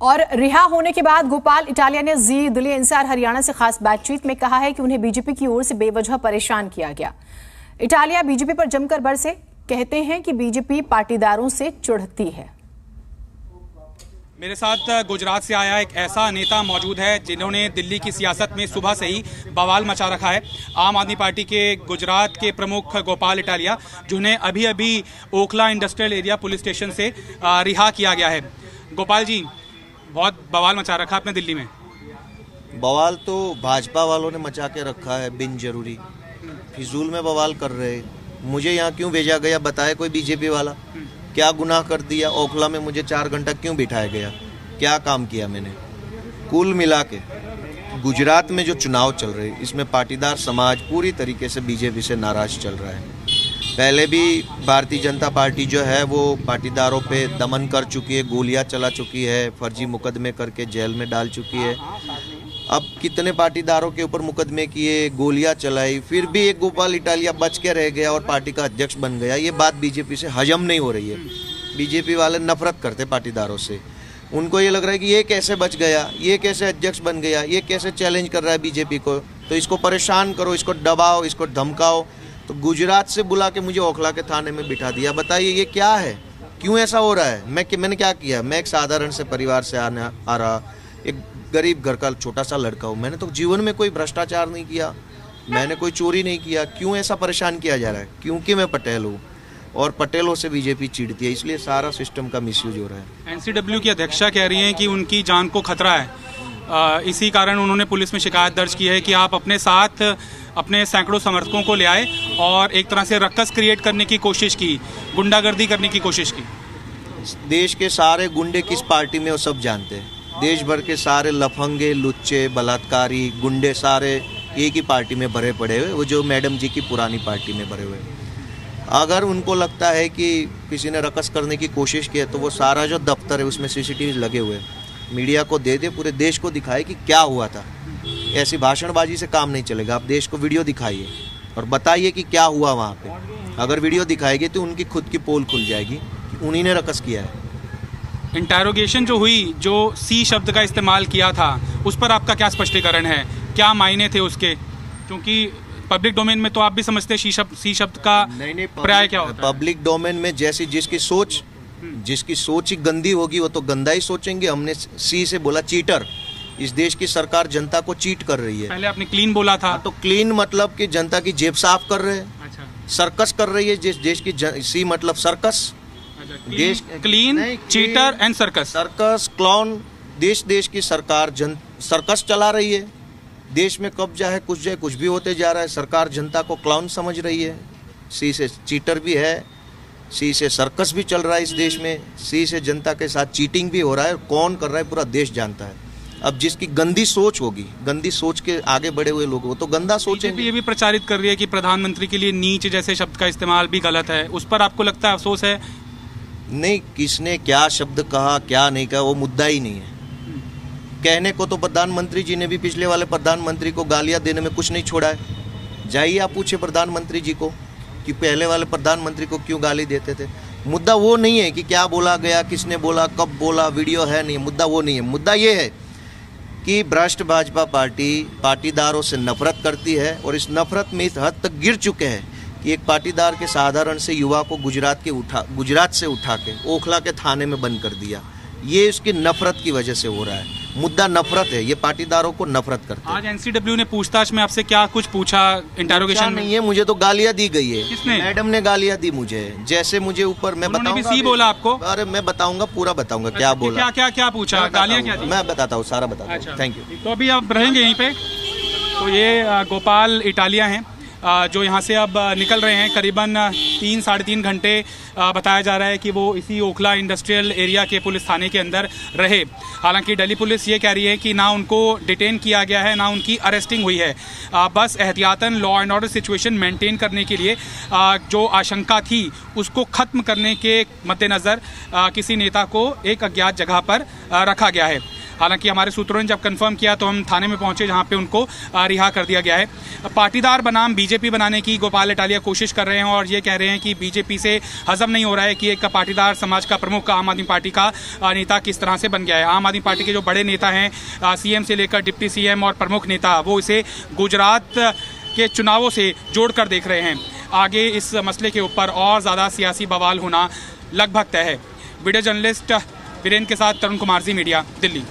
और रिहा होने के बाद गोपाल इटालिया ने जी दिल्ली एनसीआर हरियाणा से खास बातचीत में कहा है कि उन्हें बीजेपी की ओर से बेवजह परेशान किया गया। इटालिया बीजेपी पर जमकर बरसे, कहते हैं कि बीजेपी पाटीदारों से चिढ़ती है। मेरे साथ गुजरात से आया एक ऐसा नेता मौजूद है जिन्होंने दिल्ली की सियासत में सुबह से ही बवाल मचा रखा है। आम आदमी पार्टी के गुजरात के प्रमुख गोपाल इटालिया, जिन्हें अभी अभी Okhla industrial area police station से रिहा किया गया है। गोपाल जी, बहुत बवाल मचा रखा आपने दिल्ली में। बवाल तो भाजपा वालों ने मचा के रखा है, बिन जरूरी फिजूल में बवाल कर रहे। मुझे यहाँ क्यों भेजा गया बताए कोई बीजेपी वाला? क्या गुनाह कर दिया? ओखला में मुझे 4 घंटा क्यों बिठाया गया? क्या काम किया मैंने? कुल मिला के गुजरात में जो चुनाव चल रहे हैं इसमें पाटीदार समाज पूरी तरीके से बीजेपी से नाराज चल रहा है। पहले भी भारतीय जनता पार्टी जो है वो पाटीदारों पे दमन कर चुकी है, गोलियां चला चुकी है, फर्जी मुकदमे करके जेल में डाल चुकी है। अब कितने पाटीदारों के ऊपर मुकदमे किए, गोलियां चलाई, फिर भी एक गोपाल इटालिया बच के रह गया और पार्टी का अध्यक्ष बन गया। ये बात बीजेपी से हजम नहीं हो रही है। बीजेपी वाले नफरत करते पाटीदारों से। उनको ये लग रहा है कि ये कैसे बच गया, ये कैसे अध्यक्ष बन गया, ये कैसे चैलेंज कर रहा है बीजेपी को, तो इसको परेशान करो, इसको दबाओ, इसको धमकाओ। तो गुजरात से बुला के मुझे ओखला के थाने में बिठा दिया। बताइए ये क्या है? क्यों ऐसा हो रहा है? मैंने क्या किया? मैं एक साधारण से परिवार से आ रहा, एक गरीब घर का छोटा सा लड़का हूँ। मैंने तो जीवन में कोई भ्रष्टाचार नहीं किया, मैंने कोई चोरी नहीं किया। क्यों ऐसा परेशान किया जा रहा है? क्योंकि मैं पटेल हूँ और पटेलों से बीजेपी चिढ़ती है, इसलिए सारा सिस्टम का मिसयूज हो रहा है। एनसीडब्ल्यू की अध्यक्षा कह रही हैं कि उनकी जान को खतरा है। इसी कारण उन्होंने पुलिस में शिकायत दर्ज की है कि आप अपने साथ अपने सैकड़ों समर्थकों को ले आए और एक तरह से रक्कस क्रिएट करने की कोशिश की, गुंडागर्दी करने की कोशिश की। देश के सारे गुंडे किस पार्टी में वो सब जानते हैं। देश भर के सारे लफंगे, लुच्चे, बलात्कारी, गुंडे सारे एक ही पार्टी में भरे पड़े हुए, वो जो मैडम जी की पुरानी पार्टी में भरे हुए। अगर उनको लगता है कि किसी ने रकस करने की कोशिश की है तो वो सारा जो दफ्तर है उसमें सीसीटीवी लगे हुए, मीडिया को दे दे, पूरे देश को दिखाए कि क्या हुआ था। ऐसी भाषणबाजी से काम नहीं चलेगा। आप देश को वीडियो दिखाइए और बताइए कि क्या हुआ वहाँ पे। अगर वीडियो दिखाएंगे तो उनकी खुद की पोल खुल जाएगी कि उन्हीं ने रकस किया है। इंटेरोगेशन जो हुई, जो सी शब्द का इस्तेमाल किया था, उस पर आपका क्या स्पष्टीकरण है? क्या मायने थे उसके? क्योंकि पब्लिक डोमेन में तो आप भी समझते हैं सी शब्द का पर्याय क्या होता है। पब्लिक डोमेन में जैसी जिसकी सोच ही गंदी होगी वो तो गंदा ही सोचेंगे। हमने सी से बोला चीटर। इस देश की सरकार जनता को चीट कर रही है। पहले आपने क्लीन बोला था। तो क्लीन मतलब कि जनता की जेब साफ कर रहे हैं। अच्छा। सर्कस कर रही है जिस देश की सी मतलब सर्कस। देश clean, cheater and circus. Circus, clown. देश की सरकार सर्कस चला रही है। देश में कब जाए कुछ भी होते जा रहा है। सरकार जनता को क्लाउन समझ रही है। सी से चीटर भी है, सी से सर्कस भी चल रहा है इस देश में। सी से जनता के साथ चीटिंग भी हो रहा है। कौन कर रहा है पूरा देश जानता है। अब जिसकी गंदी सोच होगी, गंदी सोच के आगे बढ़े हुए लोग वो तो गंदा सोचेंगे। ये भी प्रचारित कर रही है कि प्रधानमंत्री के लिए नीच जैसे शब्द का इस्तेमाल भी गलत है। उस पर आपको लगता है अफसोस है? नहीं, किसने क्या शब्द कहा क्या नहीं कहा वो मुद्दा ही नहीं है। कहने को तो प्रधानमंत्री जी ने भी पिछले वाले प्रधानमंत्री को गालियां देने में कुछ नहीं छोड़ा है। जाइए आप पूछे प्रधानमंत्री जी को कि पहले वाले प्रधानमंत्री को क्यों गाली देते थे। मुद्दा वो नहीं है कि क्या बोला गया, किसने बोला, कब बोला, वीडियो है नहीं। मुद्दा वो नहीं है। मुद्दा ये है कि भ्रष्ट भाजपा पार्टी पाटीदारों से नफरत करती है और इस नफरत में इस हद तक गिर चुके हैं कि एक पाटीदार के साधारण से युवा को गुजरात से उठा के ओखला के थाने में बंद कर दिया। ये उसकी नफरत की वजह से हो रहा है। मुद्दा नफरत है। ये पाटीदारों को नफरत करते हैं। आज एनसीडब्ल्यू ने पूछताछ में आपसे क्या कुछ पूछा? इंटेरोगेशन नहीं है, मुझे तो गालियां दी गई है। किसने? मैडम ने गालियां दी मुझे। जैसे मुझे ऊपर मैं बताऊंगा। सी बोला आपको? अरे मैं बताऊंगा, पूरा बताऊंगा क्या बोला, क्या पूछा, गालियां क्या दी? मैं बताता हूँ, सारा बताता हूँ। Thank you. तो अभी आप रहेंगे यहीं पे। तो ये गोपाल इटालिया हैं जो यहाँ से अब निकल रहे हैं। करीबन 3-3.5 घंटे बताया जा रहा है कि वो इसी ओखला इंडस्ट्रियल एरिया के पुलिस थाने के अंदर रहे। हालांकि दिल्ली पुलिस ये कह रही है कि ना उनको डिटेन किया गया है, ना उनकी अरेस्टिंग हुई है। बस एहतियातन law and order situation maintain करने के लिए जो आशंका थी उसको खत्म करने के मद्देनज़र किसी नेता को एक अज्ञात जगह पर रखा गया है। हालांकि हमारे सूत्रों ने जब कंफर्म किया तो हम थाने में पहुंचे, जहां पे उनको रिहा कर दिया गया है। पाटीदार बनाम बीजेपी बनाने की गोपाल इटालिया कोशिश कर रहे हैं और ये कह रहे हैं कि बीजेपी से हजम नहीं हो रहा है कि एक पाटीदार समाज का प्रमुख आम आदमी पार्टी का नेता किस तरह से बन गया है। आम आदमी पार्टी के जो बड़े नेता हैं, सीएम से लेकर डिप्टी सीएम और प्रमुख नेता, वो इसे गुजरात के चुनावों से जोड़कर देख रहे हैं। आगे इस मसले के ऊपर और ज़्यादा सियासी बवाल होना लगभग तय है। वीडियो जर्नलिस्ट वीरेंद्र के साथ तरुण कुमार जी, मीडिया, दिल्ली।